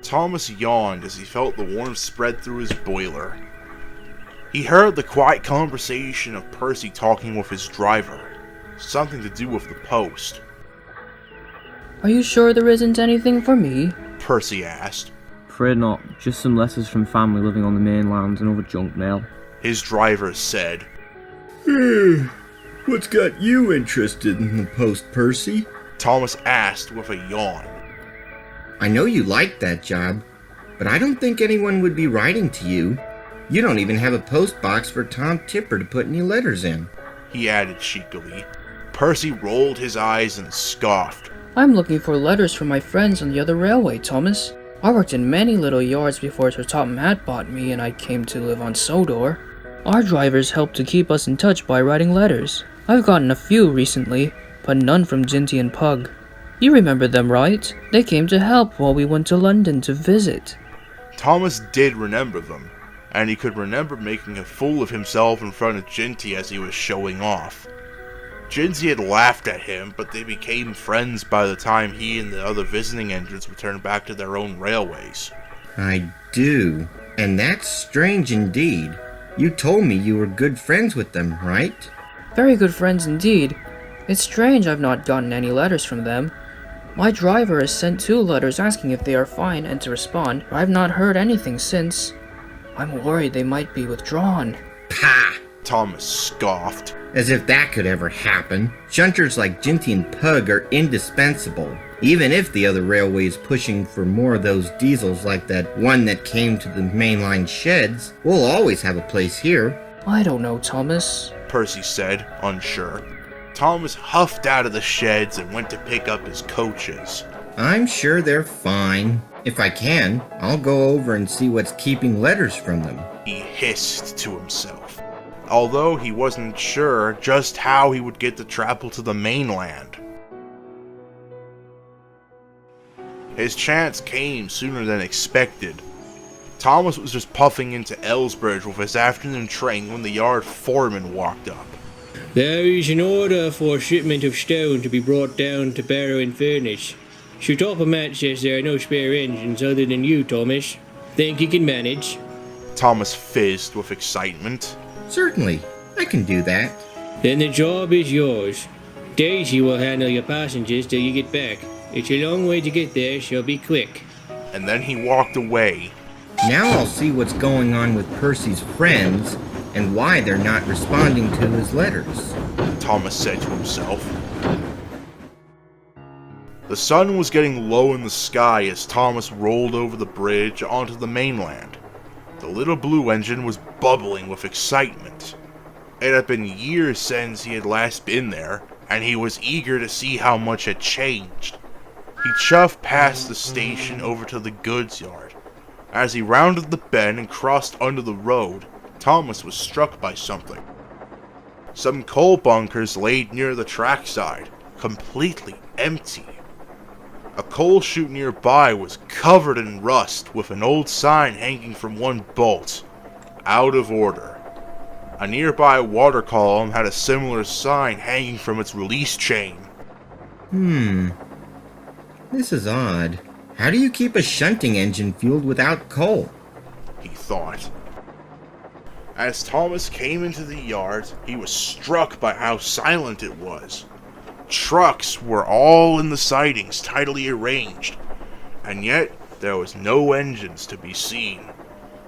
Thomas yawned as he felt the warmth spread through his boiler. He heard the quiet conversation of Percy talking with his driver, something to do with the post. "Are you sure there isn't anything for me?" Percy asked. "Afraid not. Just some letters from family living on the mainland and other junk mail." His driver said. What's got you interested in the post, Percy? Thomas asked with a yawn. I know you like that job, but I don't think anyone would be writing to you. You don't even have a post box for Tom Tipper to put any letters in, he added cheekily. Percy rolled his eyes and scoffed. "I'm looking for letters from my friends on the other railway, Thomas. I worked in many little yards before Sir Topham Hatt bought me and I came to live on Sodor. Our drivers helped to keep us in touch by writing letters. I've gotten a few recently, but none from Ginty and Pug. You remember them, right? They came to help while we went to London to visit." Thomas did remember them, and he could remember making a fool of himself in front of Ginty as he was showing off. Ginty had laughed at him, but they became friends by the time he and the other visiting engines returned back to their own railways. I do, and that's strange indeed. You told me you were good friends with them, right? "Very good friends indeed. It's strange I've not gotten any letters from them. My driver has sent 2 letters asking if they are fine and to respond, but I've not heard anything since. I'm worried they might be withdrawn." Pah! Thomas scoffed. As if that could ever happen. Shunters like Ginty and Pug are indispensable. Even if the other railway is pushing for more of those diesels like that one that came to the mainline sheds, we'll always have a place here. "I don't know, Thomas," Percy said, unsure. Thomas huffed out of the sheds and went to pick up his coaches. I'm sure they're fine. If I can, I'll go over and see what's keeping letters from them. He hissed to himself, although he wasn't sure just how he would get to travel to the mainland. His chance came sooner than expected. Thomas was just puffing into Ellsbridge with his afternoon train when the yard foreman walked up. "There is an order for a shipment of stone to be brought down to Barrow and Furnace. Sir Topham Hatt says there are no spare engines other than you, Thomas. Think you can manage?" Thomas fizzed with excitement. Certainly, I can do that. "Then the job is yours. Daisy will handle your passengers till you get back. It's a long way to get there, so be quick." And then he walked away. Now I'll see what's going on with Percy's friends and why they're not responding to his letters, Thomas said to himself. The sun was getting low in the sky as Thomas rolled over the bridge onto the mainland. The little blue engine was bubbling with excitement. It had been years since he had last been there, and he was eager to see how much had changed. He chuffed past the station over to the goods yard. As he rounded the bend and crossed under the road, Thomas was struck by something. Some coal bunkers laid near the trackside, completely empty. A coal chute nearby was covered in rust, with an old sign hanging from one bolt, "Out of order." A nearby water column had a similar sign hanging from its release chain. This is odd. How do you keep a shunting engine fueled without coal? He thought. As Thomas came into the yard, he was struck by how silent it was. Trucks were all in the sidings, tidily arranged, and yet there was no engines to be seen.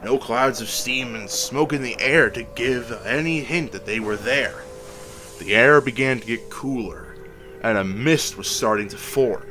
No clouds of steam and smoke in the air to give any hint that they were there. The air began to get cooler, and a mist was starting to form.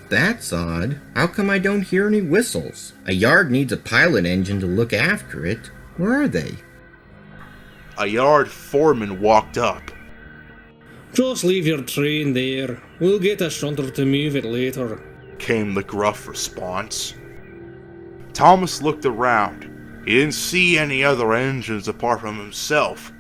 That's odd. How come I don't hear any whistles? A yard needs a pilot engine to look after it. Where are they? A yard foreman walked up. "Just leave your train there. We'll get a shunter to move it later," came the gruff response. Thomas looked around. He didn't see any other engines apart from himself.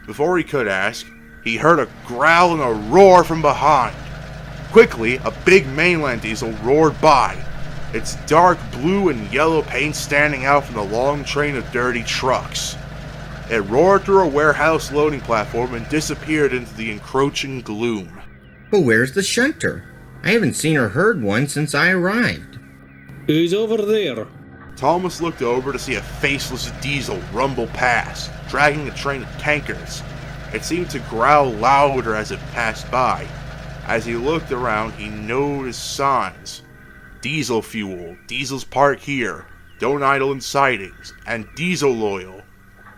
Before he could ask, he heard a growl and a roar from behind. Quickly, a big mainland diesel roared by, its dark blue and yellow paint standing out from the long train of dirty trucks. It roared through a warehouse loading platform and disappeared into the encroaching gloom. But where's the shunter? I haven't seen or heard one since I arrived. Who's over there? Thomas looked over to see a faceless diesel rumble past, dragging a train of tankers. It seemed to growl louder as it passed by. As he looked around, he noticed signs. Diesel fuel, diesels park here, don't idle in sidings, and diesel loyal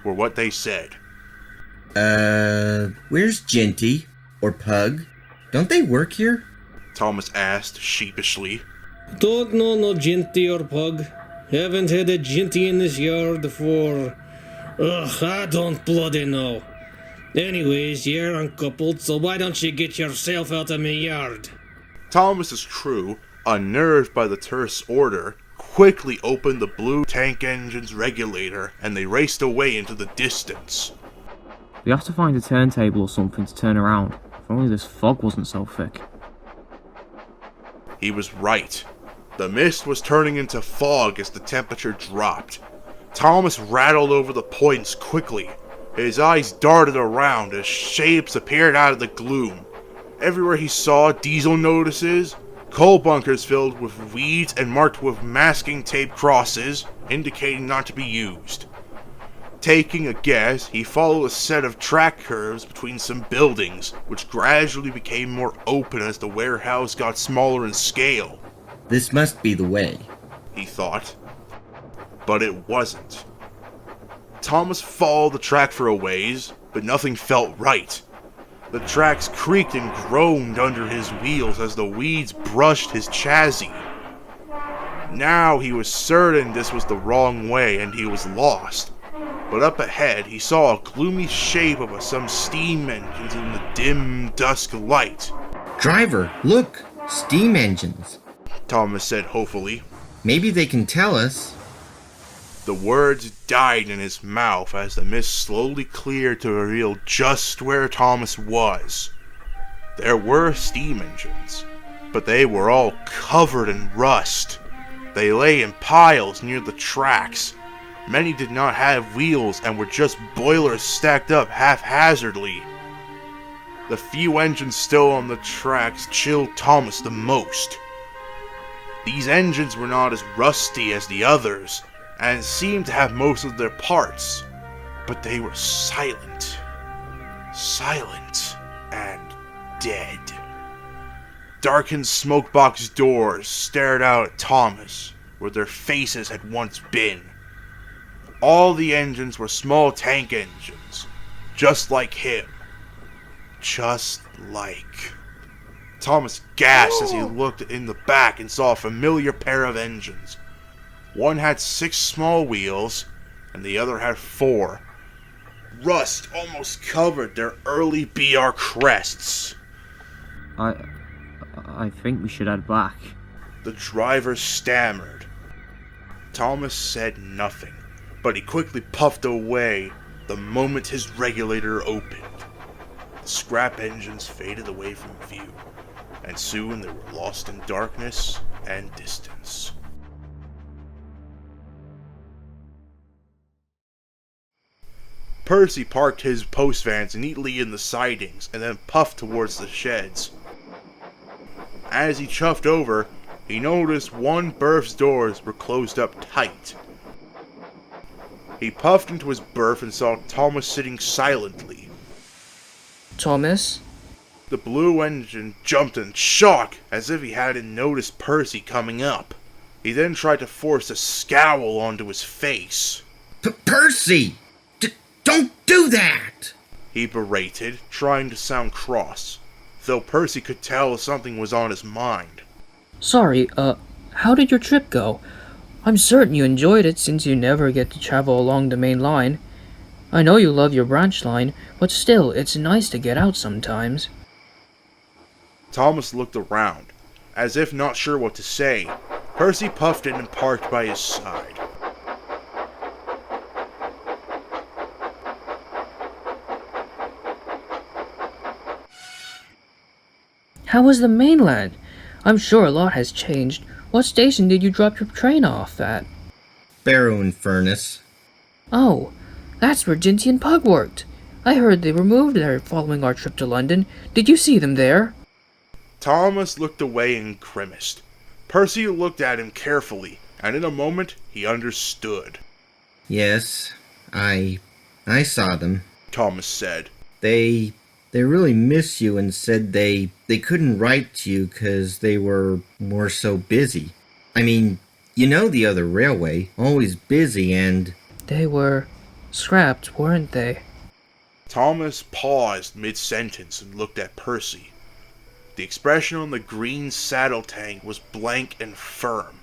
were what they said. Where's Ginty? Or Pug? Don't they work here? Thomas asked sheepishly. Don't know no Ginty or Pug. Haven't had a Ginty in this yard for... I don't bloody know. Anyways, you're uncoupled, so why don't you get yourself out of me yard? Thomas's crew, unnerved by the terse order, quickly opened the blue tank engine's regulator and they raced away into the distance. We have to find a turntable or something to turn around. If only this fog wasn't so thick. He was right. The mist was turning into fog as the temperature dropped. Thomas rattled over the points quickly. His eyes darted around as shapes appeared out of the gloom. Everywhere he saw diesel notices, coal bunkers filled with weeds and marked with masking tape crosses, indicating not to be used. Taking a guess, he followed a set of track curves between some buildings, which gradually became more open as the warehouse got smaller in scale. This must be the way, he thought. But it wasn't. Thomas followed the track for a ways, but nothing felt right. The tracks creaked and groaned under his wheels as the weeds brushed his chassis. Now he was certain this was the wrong way and he was lost. But up ahead he saw a gloomy shape of some steam engines in the dim dusk light. Driver, look! Steam engines. Thomas said hopefully. Maybe they can tell us. The words died in his mouth as the mist slowly cleared to reveal just where Thomas was. There were steam engines, but they were all covered in rust. They lay in piles near the tracks. Many did not have wheels and were just boilers stacked up haphazardly. The few engines still on the tracks chilled Thomas the most. These engines were not as rusty as the others, and seemed to have most of their parts, but they were silent. Silent and dead. Darkened smokebox doors stared out at Thomas, where their faces had once been. All the engines were small tank engines, just like him. Just like. Thomas gasped as he looked in the back and saw a familiar pair of engines. One had 6 small wheels, and the other had 4. Rust almost covered their early BR crests. I think we should head back. The driver stammered. Thomas said nothing, but he quickly puffed away the moment his regulator opened. The scrap engines faded away from view, and soon they were lost in darkness and distance. Percy parked his post vans neatly in the sidings and then puffed towards the sheds. As he chuffed over, he noticed one berth's doors were closed up tight. He puffed into his berth and saw Thomas sitting silently. Thomas? The blue engine jumped in shock as if he hadn't noticed Percy coming up. He then tried to force a scowl onto his face. Percy! Don't do that! He berated, trying to sound cross, though Percy could tell something was on his mind. Sorry, how did your trip go? I'm certain you enjoyed it since you never get to travel along the main line. I know you love your branch line, but still, it's nice to get out sometimes. Thomas looked around, as if not sure what to say. Percy puffed in and parked by his side. How was the mainland? I'm sure a lot has changed. What station did you drop your train off at? Barrow and Furnace. Oh, that's where Ginty and Pug worked. I heard they were moved there following our trip to London. Did you see them there? Thomas looked away and grimaced. Percy looked at him carefully, and in a moment he understood. Yes, I saw them. Thomas said. They really miss you and said they couldn't write to you 'cause they were so busy. I mean, you know the other railway, always busy and... They were scrapped, weren't they? Thomas paused mid-sentence and looked at Percy. The expression on the green saddle tank was blank and firm.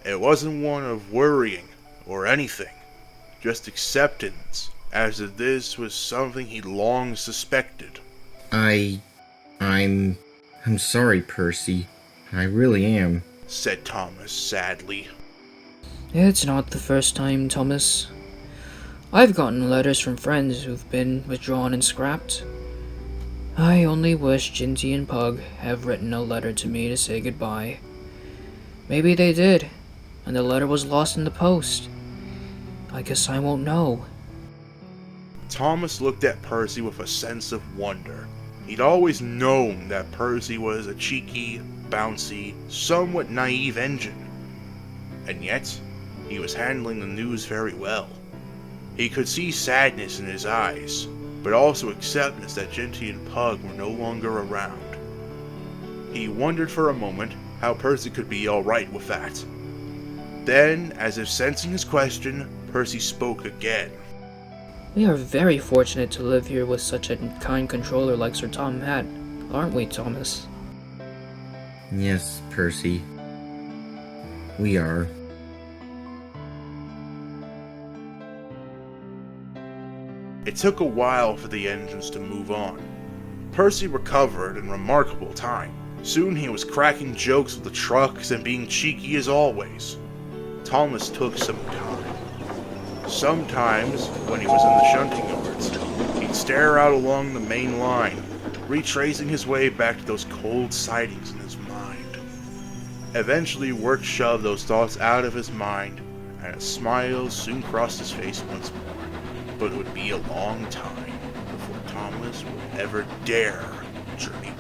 It wasn't one of worrying or anything, just acceptance, as if this was something he'd long suspected. I'm sorry, Percy. I really am, said Thomas sadly. It's not the first time, Thomas. I've gotten letters from friends who've been withdrawn and scrapped. I only wish Ginty and Pug have written a letter to me to say goodbye. Maybe they did, and the letter was lost in the post. I guess I won't know. Thomas looked at Percy with a sense of wonder. He'd always known that Percy was a cheeky, bouncy, somewhat naive engine. And yet, he was handling the news very well. He could see sadness in his eyes, but also acceptance that Ginty and Pug were no longer around. He wondered for a moment how Percy could be alright with that. Then, as if sensing his question, Percy spoke again. We are very fortunate to live here with such a kind controller like Sir Tom had, aren't we, Thomas? Yes, Percy. We are. It took a while for the engines to move on. Percy recovered in remarkable time. Soon he was cracking jokes with the trucks and being cheeky as always. Thomas took some time. Sometimes, when he was in the shunting yards, he'd stare out along the main line, retracing his way back to those cold sightings in his mind. Eventually, work shoved those thoughts out of his mind, and a smile soon crossed his face once more. But it would be a long time before Thomas would ever dare journey